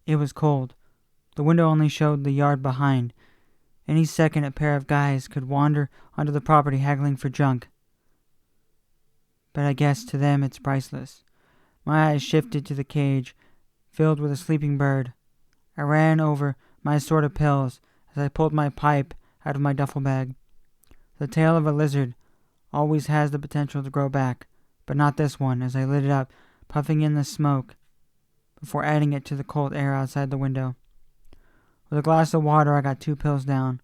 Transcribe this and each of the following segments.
It was cold. The window only showed the yard behind. Any second a pair of guys could wander onto the property haggling for junk. But I guess to them it's priceless. My eyes shifted to the cage, filled with a sleeping bird. I ran over my assorted pills as I pulled my pipe out of my duffel bag. The tail of a lizard always has the potential to grow back, but not this one, as I lit it up, puffing in the smoke before adding it to the cold air outside the window. With a glass of water, I got 2 pills down.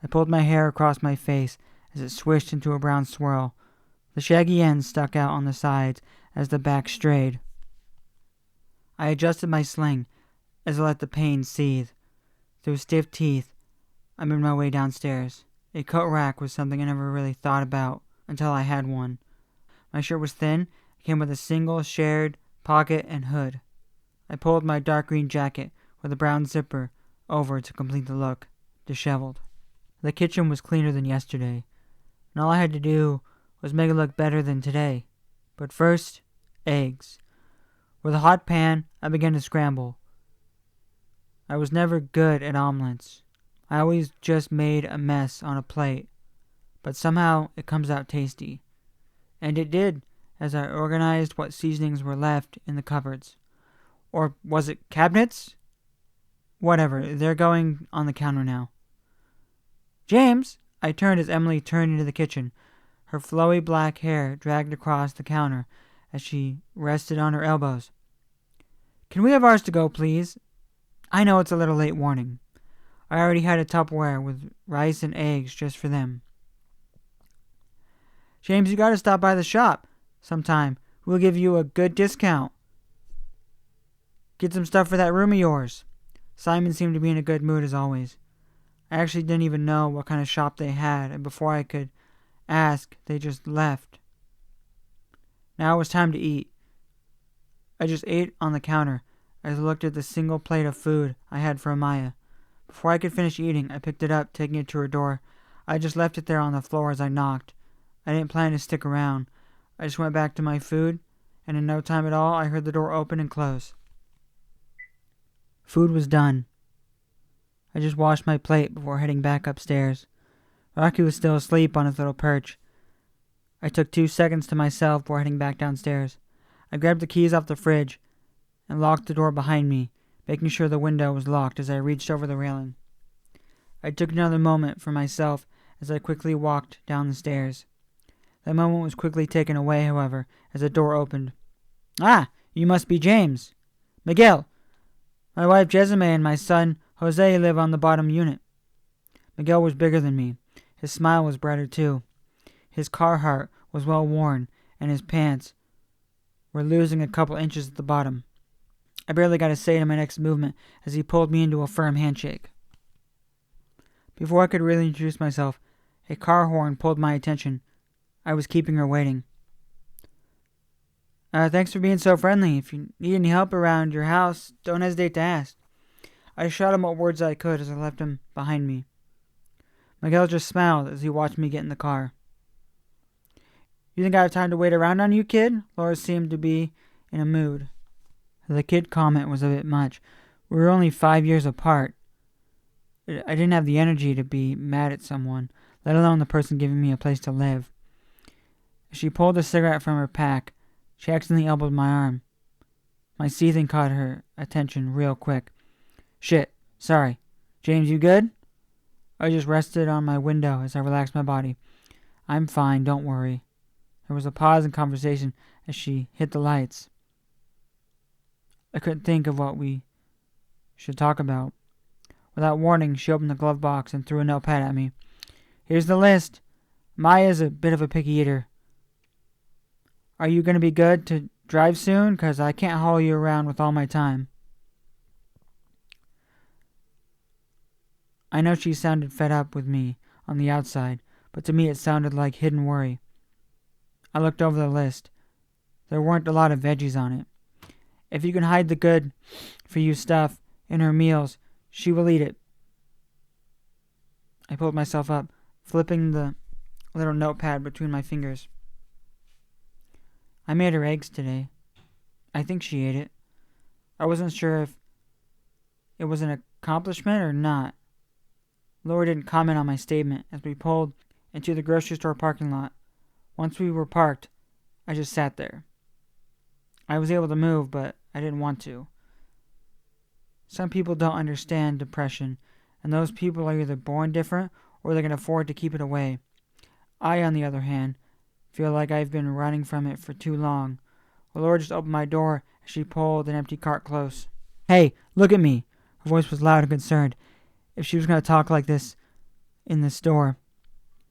I pulled my hair across my face as it swished into a brown swirl. The shaggy ends stuck out on the sides as the back strayed. I adjusted my sling as I let the pain seethe. Through stiff teeth, I made my way downstairs. A coat rack was something I never really thought about until I had one. My shirt was thin. It came with a single shared pocket and hood. I pulled my dark green jacket with a brown zipper over to complete the look, disheveled. The kitchen was cleaner than yesterday, and all I had to do was make it look better than today. But first, eggs. With a hot pan, I began to scramble. I was never good at omelets. I always just made a mess on a plate, but somehow it comes out tasty. And it did, as I organized what seasonings were left in the cupboards. Or was it cabinets? Whatever, they're going on the counter now. James! I turned as Emily turned into the kitchen. Her flowy black hair dragged across the counter as she rested on her elbows. Can we have ours to go, please? I know it's a little late warning. I already had a Tupperware with rice and eggs just for them. James, you gotta stop by the shop sometime. We'll give you a good discount. Get some stuff for that room of yours. Simon seemed to be in a good mood as always. I actually didn't even know what kind of shop they had, and before I could ask, they just left. Now it was time to eat. I just ate on the counter as I looked at the single plate of food I had for Amaya. Before I could finish eating, I picked it up, taking it to her door. I just left it there on the floor as I knocked. I didn't plan to stick around. I just went back to my food, and in no time at all, I heard the door open and close. Food was done. I just washed my plate before heading back upstairs. Rocky was still asleep on his little perch. I took 2 seconds to myself before heading back downstairs. I grabbed the keys off the fridge and locked the door behind me, making sure the window was locked as I reached over the railing. I took another moment for myself as I quickly walked down the stairs. That moment was quickly taken away, however, as the door opened. Ah, you must be James. Miguel, my wife Jesime and my son Jose live on the bottom unit. Miguel was bigger than me. His smile was brighter too. His Carhartt was well worn, and his pants were losing a couple inches at the bottom. I barely got a say to my next movement as he pulled me into a firm handshake. Before I could really introduce myself, a car horn pulled my attention. I was keeping her waiting. Thanks for being so friendly. If you need any help around your house, don't hesitate to ask. I shot him what words I could as I left him behind me. Miguel just smiled as he watched me get in the car. You think I have time to wait around on you, kid? Laura seemed to be in a mood. The kid comment was a bit much. We were only 5 years apart. I didn't have the energy to be mad at someone, let alone the person giving me a place to live. She pulled a cigarette from her pack. She accidentally elbowed my arm. My seething caught her attention real quick. Shit, sorry. James, you good? I just rested on my window as I relaxed my body. I'm fine, don't worry. There was a pause in conversation as she hit the lights. I couldn't think of what we should talk about. Without warning, she opened the glove box and threw a notepad at me. Here's the list. Maya's a bit of a picky eater. Are you going to be good to drive soon? 'Cause I can't haul you around with all my time. I know she sounded fed up with me on the outside, but to me it sounded like hidden worry. I looked over the list. There weren't a lot of veggies on it. If you can hide the good-for-you stuff in her meals, she will eat it. I pulled myself up, flipping the little notepad between my fingers. I made her eggs today. I think she ate it. I wasn't sure if it was an accomplishment or not. Laura didn't comment on my statement as we pulled into the grocery store parking lot. Once we were parked, I just sat there. I was able to move, but I didn't want to. Some people don't understand depression, and those people are either born different or they can afford to keep it away. I, on the other hand, feel like I've been running from it for too long. Laura just opened my door as she pulled an empty cart close. "Hey, look at me!" Her voice was loud and concerned. If she was going to talk like this in the store,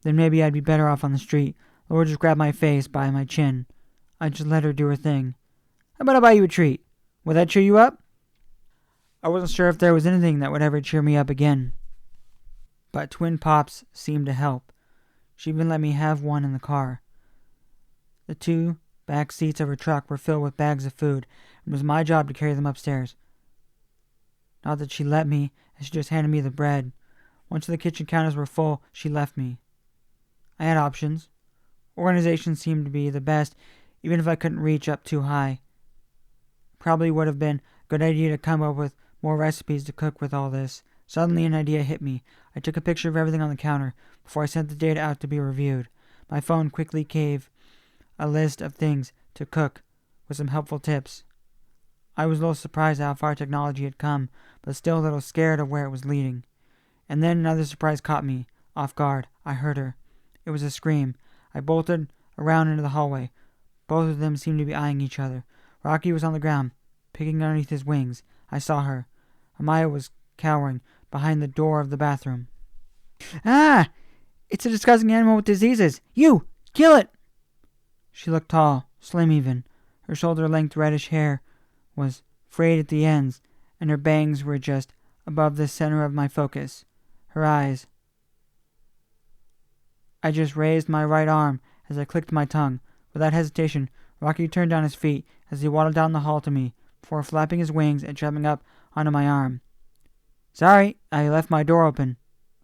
then maybe I'd be better off on the street. Laura just grabbed my face by my chin. I just let her do her thing. "How about I buy you a treat? Would that cheer you up?" I wasn't sure if there was anything that would ever cheer me up again. But Twin Pops seemed to help. She even let me have one in the car. The 2 back seats of her truck were filled with bags of food, and it was my job to carry them upstairs. Not that she let me, as she just handed me the bread. Once the kitchen counters were full, she left me. I had options. Organization seemed to be the best, even if I couldn't reach up too high. Probably would have been a good idea to come up with more recipes to cook with all this. Suddenly an idea hit me. I took a picture of everything on the counter before I sent the data out to be reviewed. My phone quickly gave a list of things to cook with some helpful tips. I was a little surprised at how far technology had come, but still a little scared of where it was leading. And then another surprise caught me off guard. I heard her. It was a scream. I bolted around into the hallway. Both of them seemed to be eyeing each other. Rocky was on the ground, picking underneath his wings. I saw her. Amaya was cowering behind the door of the bathroom. "Ah! It's a disgusting animal with diseases! You! Kill it!" She looked tall, slim even. Her shoulder-length reddish hair was frayed at the ends, and her bangs were just above the center of my focus. Her eyes. I just raised my right arm as I clicked my tongue. Without hesitation, Rocky turned on his feet as he waddled down the hall to me, before flapping his wings and jumping up onto my arm. "Sorry, I left my door open.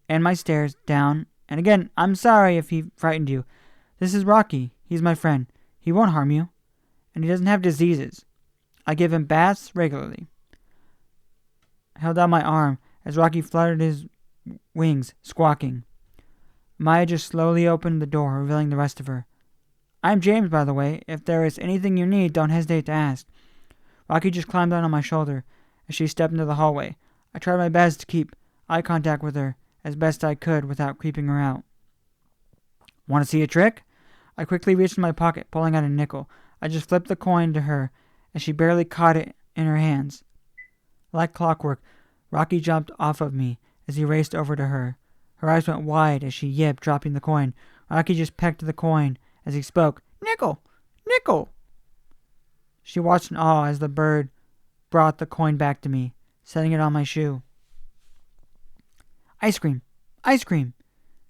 And my stairs down. And again, I'm sorry if he frightened you. This is Rocky. He's my friend. He won't harm you. And he doesn't have diseases. I give him baths regularly." I held out my arm as Rocky fluttered his wings, squawking. Maya just slowly opened the door, revealing the rest of her. "I'm James, by the way. If there is anything you need, don't hesitate to ask." Rocky just climbed down on my shoulder as she stepped into the hallway. I tried my best to keep eye contact with her as best I could without creeping her out. "Want to see a trick?" I quickly reached in my pocket, pulling out a nickel. I just flipped the coin to her as she barely caught it in her hands. Like clockwork, Rocky jumped off of me as he raced over to her. Her eyes went wide as she yipped, dropping the coin. Rocky just pecked the coin as he spoke. "Nickel! Nickel!" She watched in awe as the bird brought the coin back to me, setting it on my shoe. "Ice cream! Ice cream!"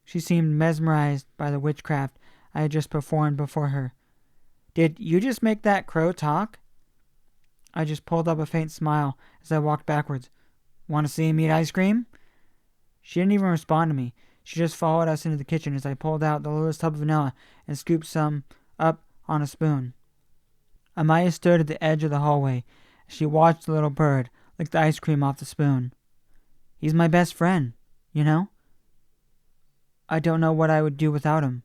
She seemed mesmerized by the witchcraft I had just performed before her. "Did you just make that crow talk?" I just pulled up a faint smile as I walked backwards. "Want to see him eat ice cream?" She didn't even respond to me. She just followed us into the kitchen as I pulled out the littlest tub of vanilla and scooped some up on a spoon. Amaya stood at the edge of the hallway as she watched the little bird lick the ice cream off the spoon. "He's my best friend, you know? I don't know what I would do without him."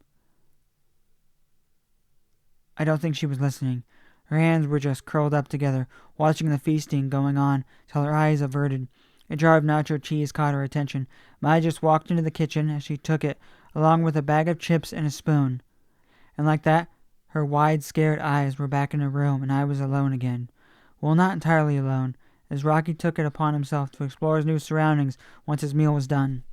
I don't think she was listening. Her hands were just curled up together, watching the feasting going on till her eyes averted. A jar of nacho cheese caught her attention. Maya just walked into the kitchen as she took it, along with a bag of chips and a spoon. And like that, her wide, scared eyes were back in her room, and I was alone again. Well, not entirely alone, as Rocky took it upon himself to explore his new surroundings once his meal was done.